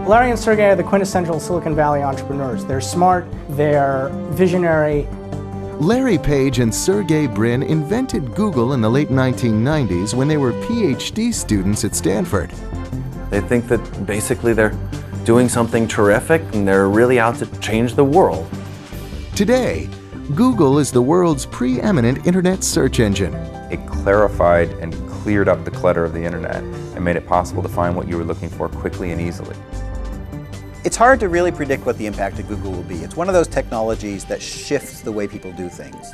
Larry and Sergey are the quintessential Silicon Valley entrepreneurs. They're smart, they're visionary. Larry Page and Sergey Brin invented Google in the late 1990s when they were PhD students at Stanford. They think that basically they're doing something terrific and they're really out to change the world. Today, Google is the world's preeminent internet search engine. It clarified and cleared up the clutter of the internet and made it possible to find what you were looking for quickly and easily. It's hard to really predict what the impact of Google will be. It's one of those technologies that shifts the way people do things.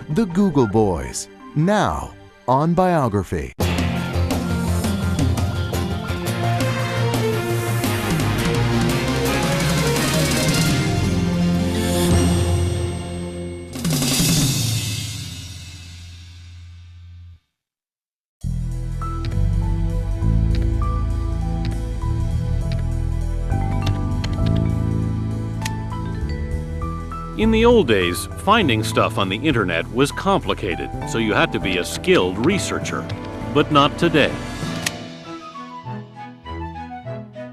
The Google Boys, now on Biography. In the old days, finding stuff on the internet was complicated, so you had to be a skilled researcher. But not today.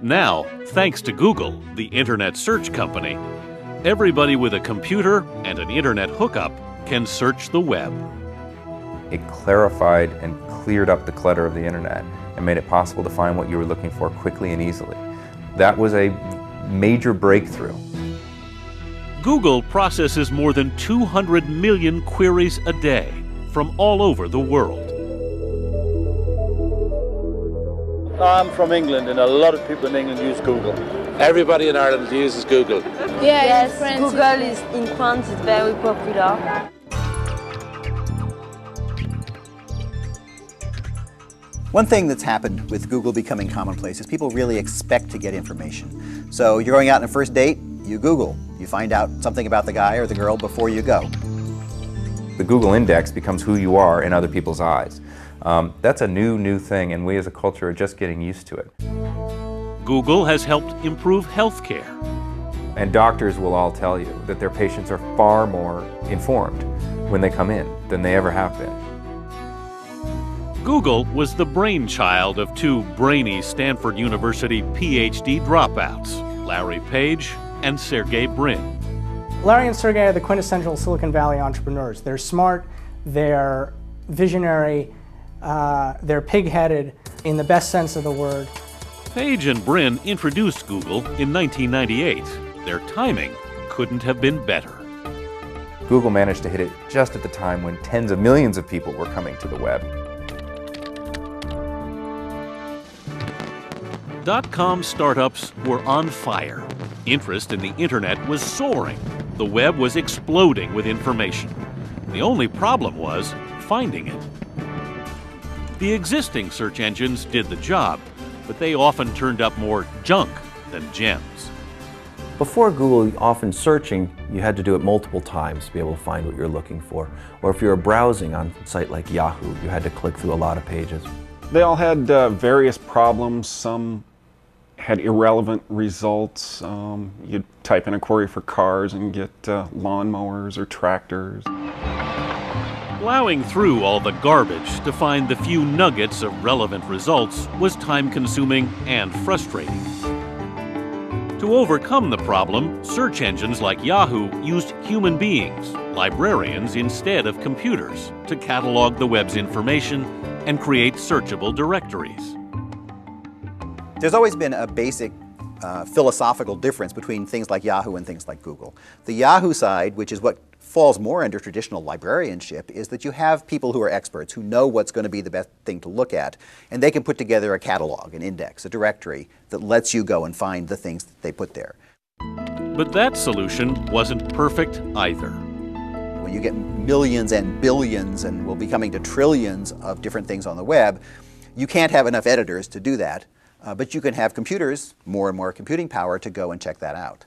Now, thanks to Google, the internet search company, everybody with a computer and an internet hookup can search the web. It clarified and cleared up the clutter of the internet and made it possible to find what you were looking for quickly and easily. That was a major breakthrough. Google processes more than 200 million queries a day from all over the world. I'm from England and a lot of people in England use Google. Everybody in Ireland uses Google. Yes, Google is in France, it's very popular. One thing that's happened with Google becoming commonplace is people really expect to get information. So you're going out on a first date, you Google. You find out something about the guy or the girl before you go. The Google index becomes who you are in other people's eyes. That's a new thing, and we as a culture are just getting used to it. Google has helped improve healthcare. And doctors will all tell you that their patients are far more informed when they come in than they ever have been. Google was the brainchild of two brainy Stanford University PhD dropouts, Larry Page and Sergey Brin. Larry and Sergey are the quintessential Silicon Valley entrepreneurs. They're smart, they're visionary, they're pig-headed in the best sense of the word. Page and Brin introduced Google in 1998. Their timing couldn't have been better. Google managed to hit it just at the time when tens of millions of people were coming to the web. .com startups were on fire. Interest in the internet was soaring. The web was exploding with information. The only problem was finding it. The existing search engines did the job, but they often turned up more junk than gems. Before Google, often searching, you had to do it multiple times to be able to find what you're looking for. Or if you were browsing on a site like Yahoo, you had to click through a lot of pages. They all had various problems. Some had irrelevant results. You'd type in a query for cars and get lawnmowers or tractors. Plowing through all the garbage to find the few nuggets of relevant results was time-consuming and frustrating. To overcome the problem, search engines like Yahoo used human beings, librarians instead of computers, to catalog the web's information and create searchable directories. There's always been a basic philosophical difference between things like Yahoo and things like Google. The Yahoo side, which is what falls more under traditional librarianship, is that you have people who are experts who know what's going to be the best thing to look at, and they can put together a catalog, an index, a directory that lets you go and find the things that they put there. But that solution wasn't perfect either. When you get millions and billions, and we'll be coming to trillions of different things on the web, you can't have enough editors to do that. But you can have computers, more and more computing power, to go and check that out.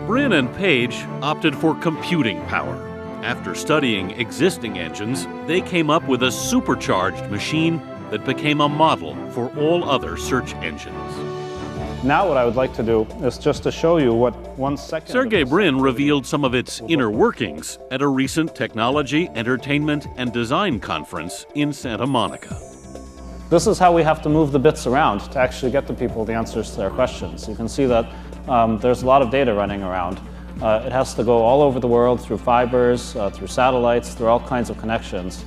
Brin and Page opted for computing power. After studying existing engines, they came up with a supercharged machine that became a model for all other search engines. Now what I would like to do is just to show you what 1 second... Sergey Brin revealed some of its inner workings at a recent technology, entertainment, and design conference in Santa Monica. This is how we have to move the bits around to actually get the people the answers to their questions. You can see that there's a lot of data running around. It has to go all over the world through fibers, through satellites, through all kinds of connections.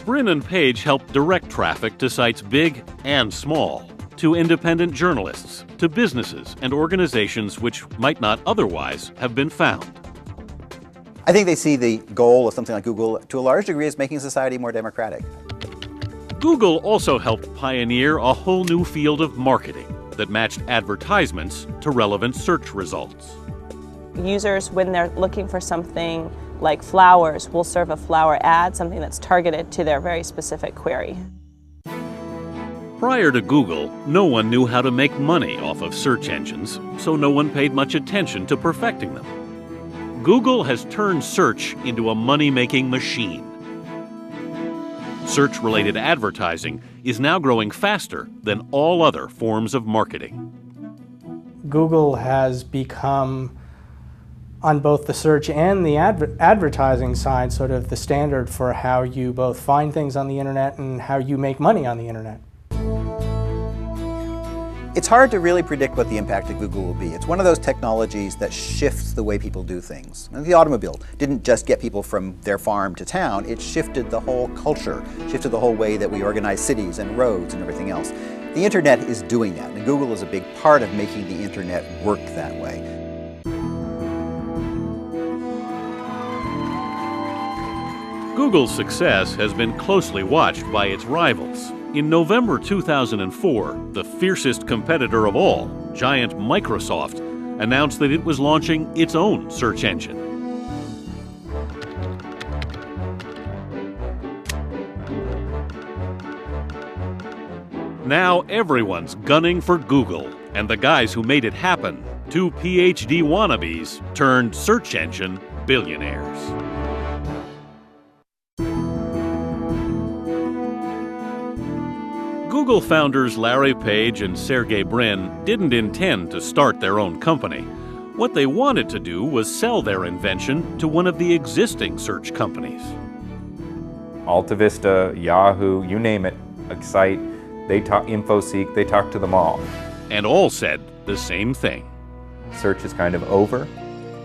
Brin and Page help direct traffic to sites big and small, to independent journalists, to businesses and organizations which might not otherwise have been found. I think they see the goal of something like Google, to a large degree, as making society more democratic. Google also helped pioneer a whole new field of marketing that matched advertisements to relevant search results. Users, when they're looking for something like flowers, will serve a flower ad, something that's targeted to their very specific query. Prior to Google, no one knew how to make money off of search engines, so no one paid much attention to perfecting them. Google has turned search into a money-making machine. Search-related advertising is now growing faster than all other forms of marketing. Google has become, on both the search and the advertising side, sort of the standard for how you both find things on the internet and how you make money on the internet. It's hard to really predict what the impact of Google will be. It's one of those technologies that shifts the way people do things. And the automobile didn't just get people from their farm to town, it shifted the whole culture, shifted the whole way that we organize cities and roads and everything else. The internet is doing that, and Google is a big part of making the internet work that way. Google's success has been closely watched by its rivals. In November 2004, the fiercest competitor of all, giant Microsoft, announced that it was launching its own search engine. Now everyone's gunning for Google, and the guys who made it happen, two PhD wannabes turned search engine billionaires. Google founders Larry Page and Sergey Brin didn't intend to start their own company. What they wanted to do was sell their invention to one of the existing search companies. Alta Vista, Yahoo, you name it, Excite, InfoSeek, they talked to them all. And all said the same thing. Search is kind of over.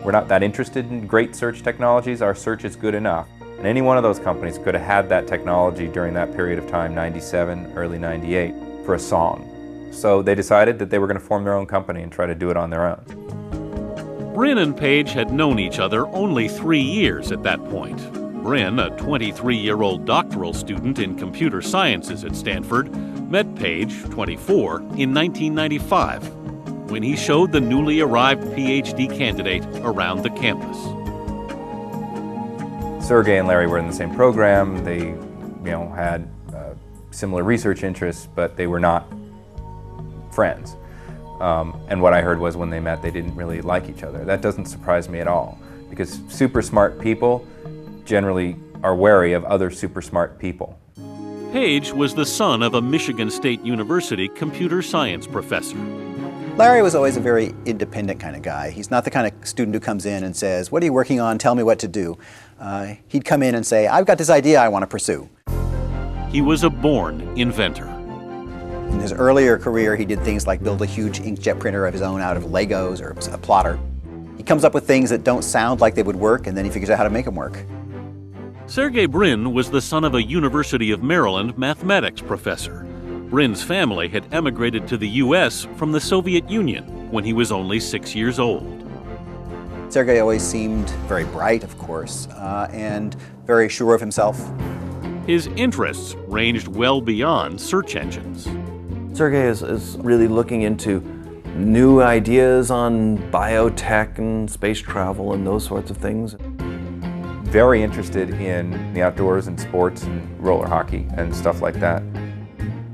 We're not that interested in great search technologies. Our search is good enough. And any one of those companies could have had that technology during that period of time, 97, early 98, for a song. So they decided that they were going to form their own company and try to do it on their own. Brin and Page had known each other only 3 years at that point. Brin, a 23-year-old doctoral student in computer sciences at Stanford, met Page, 24, in 1995, when he showed the newly arrived PhD candidate around the campus. Sergey and Larry were in the same program. They, had similar research interests, but they were not friends. And what I heard was when they met, they didn't really like each other. That doesn't surprise me at all, because super smart people generally are wary of other super smart people. Page was the son of a Michigan State University computer science professor. Larry was always a very independent kind of guy. He's not the kind of student who comes in and says, "What are you working on? Tell me what to do." He'd come in and say, "I've got this idea I want to pursue." He was a born inventor. In his earlier career, he did things like build a huge inkjet printer of his own out of Legos or a plotter. He comes up with things that don't sound like they would work, and then he figures out how to make them work. Sergey Brin was the son of a University of Maryland mathematics professor. Brin's family had emigrated to the U.S. from the Soviet Union when he was only 6 years old. Sergey always seemed very bright, of course, and very sure of himself. His interests ranged well beyond search engines. Sergey is really looking into new ideas on biotech and space travel and those sorts of things. Very interested in the outdoors and sports and roller hockey and stuff like that.